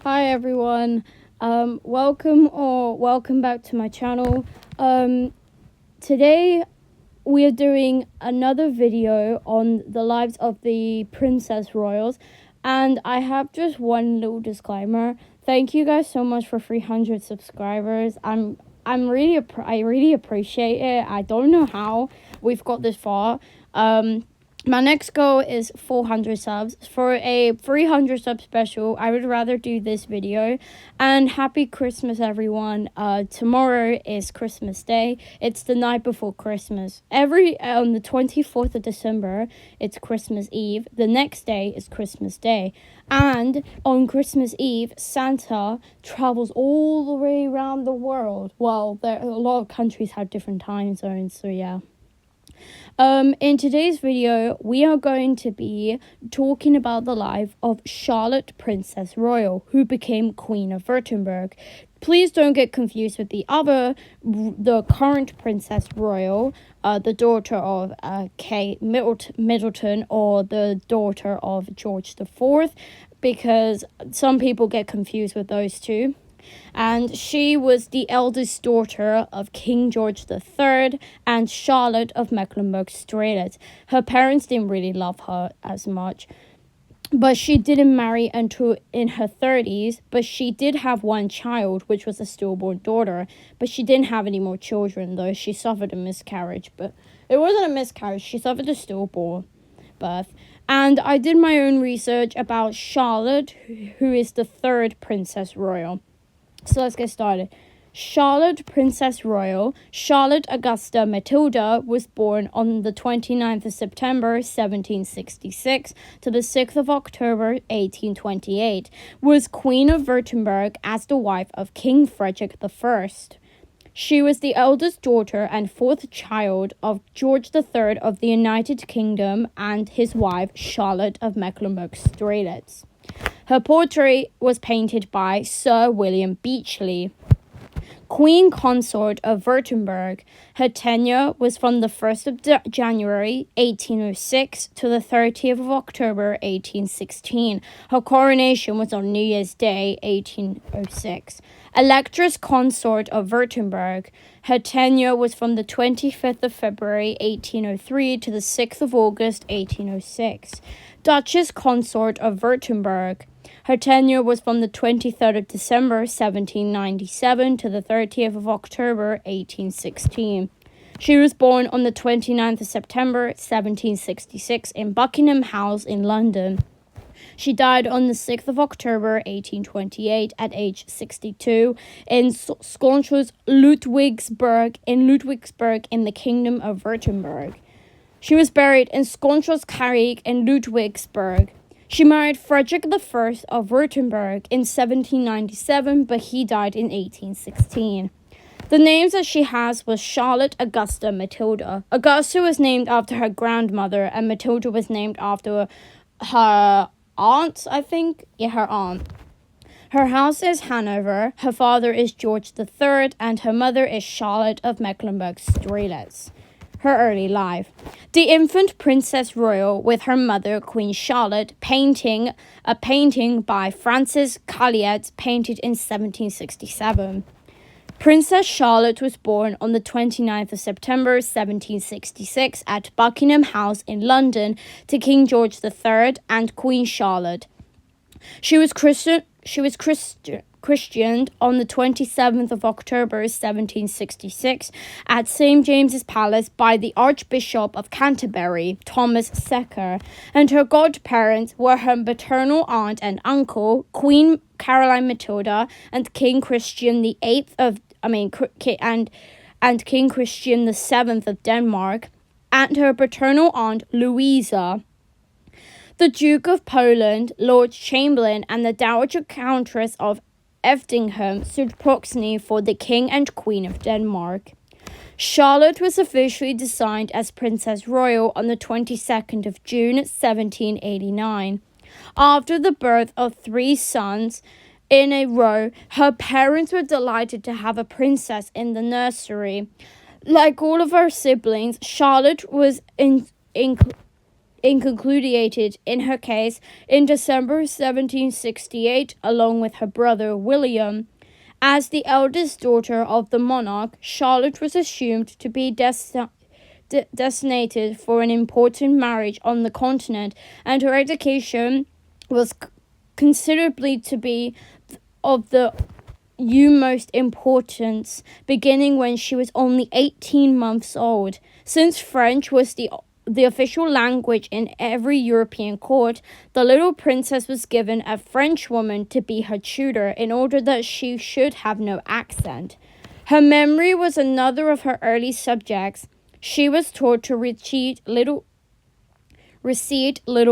Hi everyone. Welcome back to my channel. Today we are doing another video on the lives of the Princess Royals, and I have just one little disclaimer. Thank you guys so much for 300 subscribers. I really appreciate it. I don't know how we've got this far. My next goal is 400 subs. For a 300 sub special, I would rather do this video. And happy Christmas, everyone. Tomorrow is Christmas Day. It's the night before Christmas. On the 24th of December, it's Christmas Eve. The next day is Christmas Day. And on Christmas Eve, Santa travels all the way around the world. Well, a lot of countries have different time zones, so yeah. In today's video, we are going to be talking about the life of Charlotte Princess Royal, who became Queen of Württemberg. Please don't get confused with the current Princess Royal, the daughter of Kate Middleton, or the daughter of George IV, because some people get confused with those two. And she was the eldest daughter of King George III and Charlotte of Mecklenburg-Strelitz. Her parents didn't really love her as much, but she didn't marry until in her 30s, but she did have one child, which was a stillborn daughter, but she didn't have any more children, though she suffered a miscarriage. But it wasn't a miscarriage, she suffered a stillborn birth. And I did my own research about Charlotte, who is the third Princess Royal. So let's get started. Charlotte Princess Royal, Charlotte Augusta Matilda, was born on the 29th of September 1766 to the 6th of October 1828, was Queen of Württemberg as the wife of King Fredrick I. She was the eldest daughter and fourth child of George III of the United Kingdom and his wife Charlotte of Mecklenburg-Strelitz. Her portrait was painted by Sir William Beechley. Queen Consort of Württemberg. Her tenure was from the 1st of January 1806 to the 30th of October 1816. Her coronation was on New Year's Day 1806. Electress Consort of Württemberg. Her tenure was from the 25th of February 1803 to the 6th of August 1806. Duchess Consort of Württemberg. Her tenure was from the 23rd of December 1797 to the 30th of October 1816. She was born on the 29th of September 1766 in Buckingham House in London. She died on the 6th of October 1828 at age 62 in Skånskjöld, Ludwigsburg in the Kingdom of Württemberg. She was buried in Skånskjöldskirke in Ludwigsburg. She married Frederick I of Württemberg in 1797, but he died in 1816. The names that she has was Charlotte Augusta Matilda. Augusta was named after her grandmother, and Matilda was named after her aunt, I think. Yeah, her aunt. Her house is Hanover, her father is George III, and her mother is Charlotte of Mecklenburg-Strelitz. Her early life. The infant Princess Royal with her mother, Queen Charlotte, a painting by Francis Calliet, painted in 1767. Princess Charlotte was born on the 29th of September 1766 at Buckingham House in London to King George III and Queen Charlotte. She was christened on the 27th of October 1766 at St. James's Palace by the Archbishop of Canterbury, Thomas Secker, and her godparents were her maternal aunt and uncle, Queen Caroline Matilda, and King Christian VIII and King Christian VII of Denmark, and her paternal aunt Louisa. The Duke of Poland, Lord Chamberlain, and the Dowager Countess of Effingham stood proxy for the King and Queen of Denmark. Charlotte was officially designed as Princess Royal on the 22nd of June 1789. After the birth of 3 sons in a row, her parents were delighted to have a princess in the nursery. Like all of her siblings, Charlotte was inculcated in her case in December 1768, along with her brother William. As the eldest daughter of the monarch, Charlotte was assumed to be destined for an important marriage on the continent, and her education was considerably to be of the utmost importance, beginning when she was only 18 months old. Since French was the official language in every European court, the little princess was given a Frenchwoman to be her tutor in order that she should have no accent. Her memory was another of her early subjects. She was taught to recite little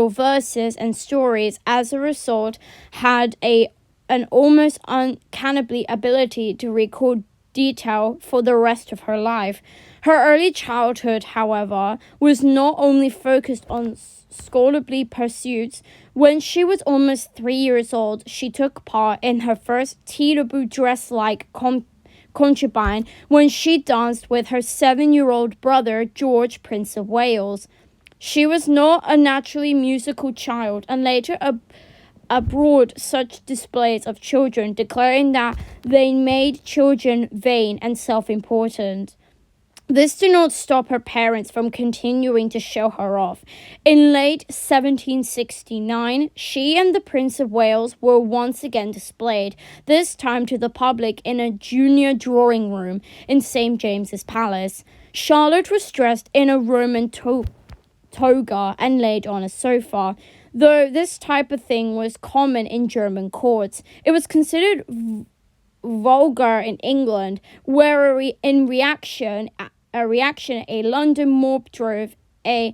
verses and stories. As a result, had an almost uncanny ability to record detail for the rest of her life. Her early childhood, however, was not only focused on scholarly pursuits. When she was almost 3 years old, she took part in her first tirabou dress-like concubine when she danced with her 7-year-old brother, George, Prince of Wales. She was not a naturally musical child, and later abroad such displays of children, declaring that they made children vain and self-important. This did not stop her parents from continuing to show her off. In late 1769, she and the Prince of Wales were once again displayed, this time to the public in a junior drawing room in St. James's Palace. Charlotte was dressed in a Roman toga and laid on a sofa. Though this type of thing was common in German courts, it was considered vulgar in England, where a London mob drove a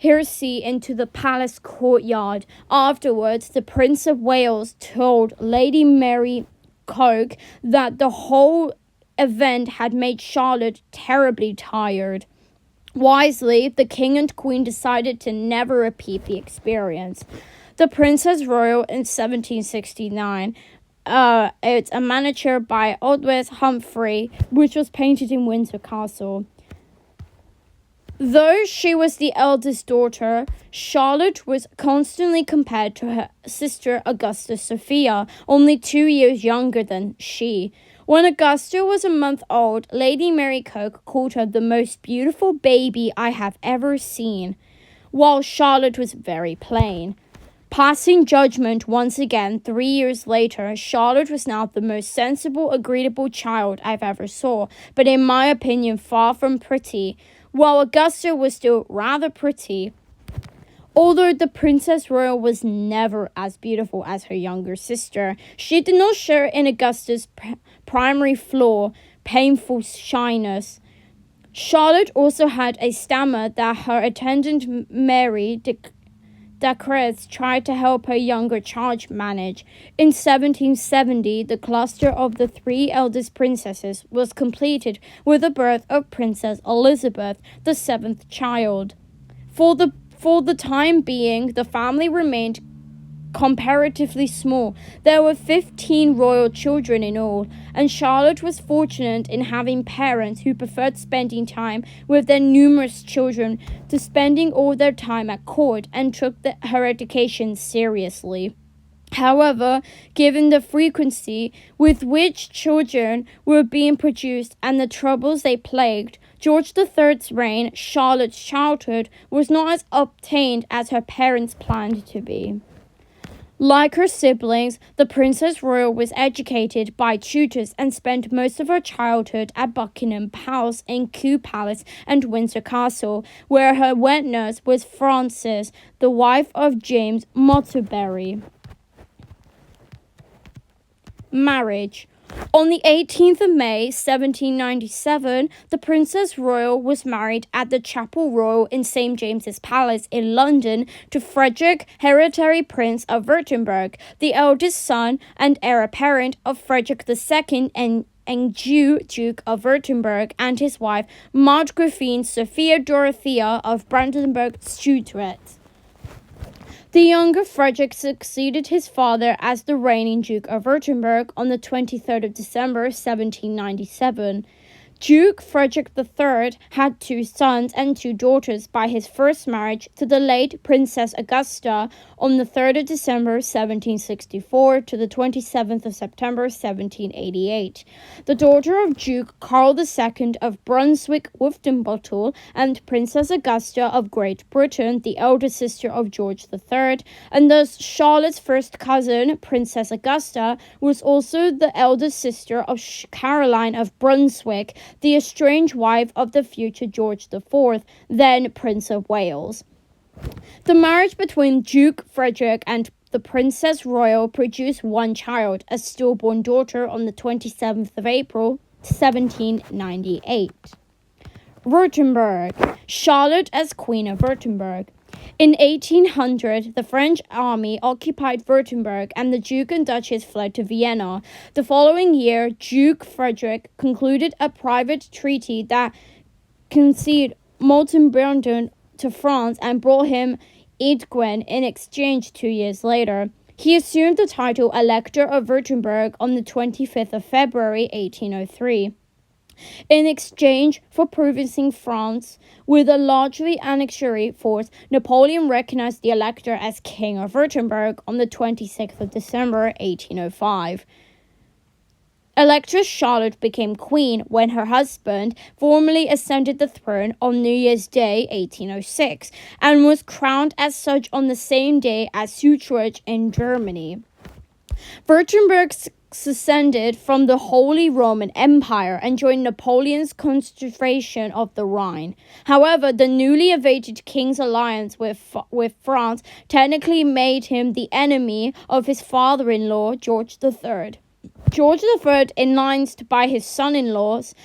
hearse into the palace courtyard. Afterwards, the Prince of Wales told Lady Mary Coke that the whole event had made Charlotte terribly tired. Wisely, the King and Queen decided to never repeat the experience. The Princess Royal in 1769, it's a miniature by Aldous Humphrey, which was painted in Windsor Castle. Though she was the eldest daughter, Charlotte was constantly compared to her sister Augusta Sophia, only 2 years younger than she. When Augusta was a month old, Lady Mary Coke called her the most beautiful baby I have ever seen, while Charlotte was very plain. Passing judgment once again 3 years later, Charlotte was now the most sensible, agreeable child I've ever saw, but in my opinion far from pretty, while Augusta was still rather pretty. Although the Princess Royal was never as beautiful as her younger sister, she did not share in Augusta's primary flaw, painful shyness. Charlotte also had a stammer that her attendant Mary Dacres tried to help her younger child manage. In 1770, the cluster of the 3 eldest princesses was completed with the birth of Princess Elizabeth, the 7th child. For the time being, the family remained comparatively small. There were 15 royal children in all, and Charlotte was fortunate in having parents who preferred spending time with their numerous children to spending all their time at court and took her education seriously. However, given the frequency with which children were being produced and the troubles they plagued, George III's reign, Charlotte's childhood was not as obtained as her parents planned to be. Like her siblings, the Princess Royal was educated by tutors and spent most of her childhood at Buckingham Palace, in Kew Palace, and Windsor Castle, where her wet nurse was Frances, the wife of James Montgomery. Marriage. On the 18th of May, 1797, the Princess Royal was married at the Chapel Royal in St. James's Palace in London to Fredrick, hereditary Prince of Württemberg, the eldest son and heir apparent of Frederick II and Duke of Württemberg, and his wife, Margravine Sophia Dorothea of Brandenburg-Stuttgart. The younger Frederick succeeded his father as the reigning Duke of Württemberg on the 23rd of December, 1797. Duke Fredrick III had 2 sons and 2 daughters by his first marriage to the late Princess Augusta on the 3rd of December 1764 to the 27th of September 1788. The daughter of Duke Karl II of Brunswick-Wolfenbüttel and Princess Augusta of Great Britain, the elder sister of George III, and thus Charlotte's first cousin, Princess Augusta, was also the elder sister of Caroline of Brunswick, the estranged wife of the future George IV, then Prince of Wales. The marriage between Duke Frederick and the Princess Royal produced 1 child, a stillborn daughter, on the 27th of April, 1798. Württemberg. Charlotte as Queen of Württemberg. In 1800, the French army occupied Württemberg and the Duke and Duchess fled to Vienna. The following year, Duke Frederick concluded a private treaty that conceded Moltenbranden to France and brought him Edgwen in exchange 2 years later. He assumed the title Elector of Württemberg on the 25th of February 1803. In exchange for provincing France with a largely annexatory force, Napoleon recognized the Elector as King of Württemberg on the 26th of December 1805. Electress Charlotte became queen when her husband formally ascended the throne on New Year's Day 1806 and was crowned as such on the same day as Utrecht in Germany. Württemberg seceded from the Holy Roman Empire and joined Napoleon's Confederation of the Rhine. However, the newly evaded king's alliance with France technically made him the enemy of his father-in-law, George III. George III, incensed by his son-in-law's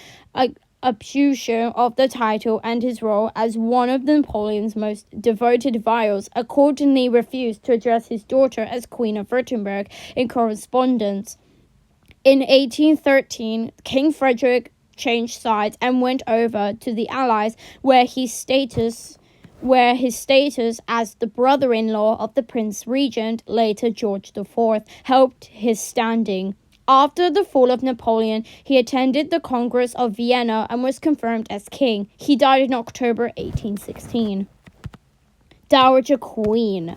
abuse of the title and his role as one of Napoleon's most devoted vassals, accordingly refused to address his daughter as Queen of Württemberg in correspondence. In 1813, King Frederick changed sides and went over to the Allies, where his status as the brother-in-law of the Prince Regent, later George IV, helped his standing. After the fall of Napoleon, he attended the Congress of Vienna and was confirmed as king. He died in October 1816. Dowager Queen.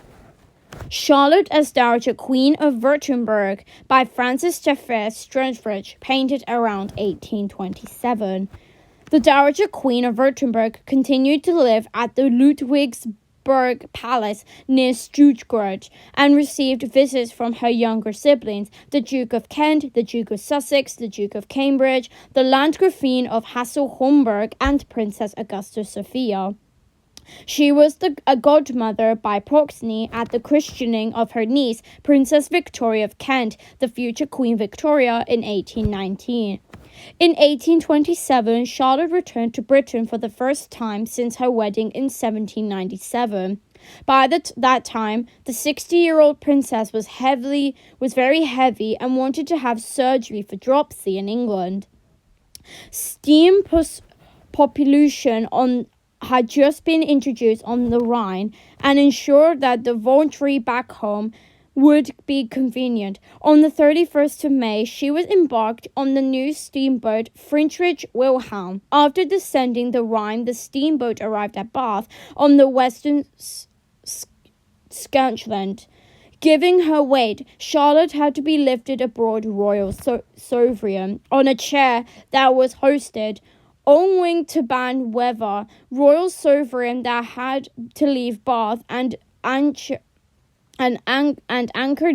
Charlotte as Dowager Queen of Württemberg by Francis Jeffers Strenfridge, painted around 1827. The Dowager Queen of Württemberg continued to live at the Ludwigsburg Palace near Stuttgart and received visits from her younger siblings, the Duke of Kent, the Duke of Sussex, the Duke of Cambridge, the Landgravine of Hassel-Homburg, and Princess Augusta Sophia. She was a godmother by proxy at the christening of her niece, Princess Victoria of Kent, the future Queen Victoria, in 1819. In 1827, Charlotte returned to Britain for the first time since her wedding in 1797. By that time, the 60-year-old princess was very heavy and wanted to have surgery for dropsy in England. Steam propulsion had just been introduced on the Rhine and ensured that the voyage back home would be convenient. On the 31st of May, she was embarked on the new steamboat Friedrich Wilhelm. After descending the Rhine, the steamboat arrived at Bath on the western Scotland. Giving her weight, Charlotte had to be lifted aboard Royal Sovereign on a chair that was hoisted. Owing to bad weather, Royal Sovereign that had to leave Bath and anchored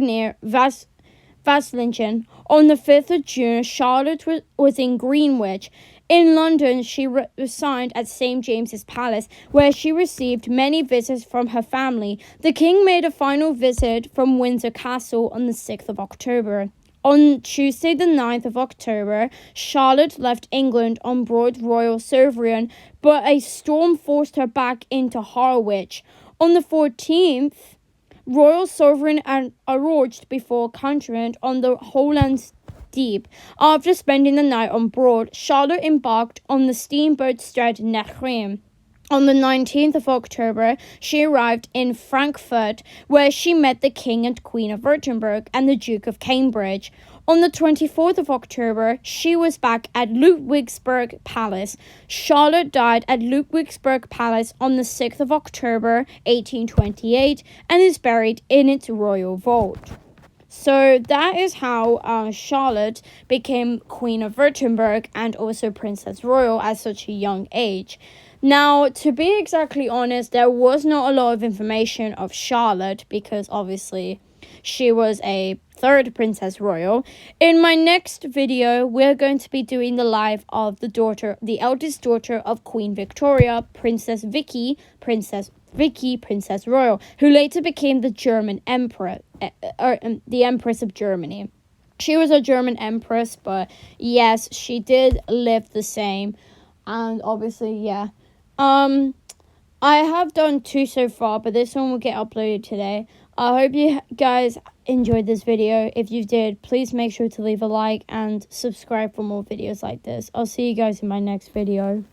near Vaslingen. On the 5th of June, Charlotte was in Greenwich. In London, she resigned at St. James's Palace, where she received many visits from her family. The king made a final visit from Windsor Castle on the 6th of October. On Tuesday, the 9th of October, Charlotte left England on board Royal Sovereign, but a storm forced her back into Harwich. On the 14th, Royal Sovereign arrived before Canterbury on the Hollands Deep. After spending the night on board, Charlotte embarked on the steamboat Stad Nachriam. On the 19th of October, she arrived in Frankfurt, where she met the King and Queen of Württemberg and the Duke of Cambridge. On the 24th of October, she was back at Ludwigsburg Palace. Charlotte died at Ludwigsburg Palace on the 6th of October, 1828, and is buried in its royal vault. So that is how Charlotte became Queen of Württemberg and also Princess Royal at such a young age. Now, to be exactly honest, there was not a lot of information of Charlotte because obviously she was a third Princess Royal. In my next video, we're going to be doing the life of the eldest daughter of Queen Victoria, Princess Royal, who later became the German Emperor, the Empress of Germany. She was a German Empress, but yes, she did live the same, and obviously, yeah. I have done 2 so far, but this one will get uploaded today. I hope you guys enjoyed this video. If you did, please make sure to leave a like and subscribe for more videos like this. I'll see you guys in my next video.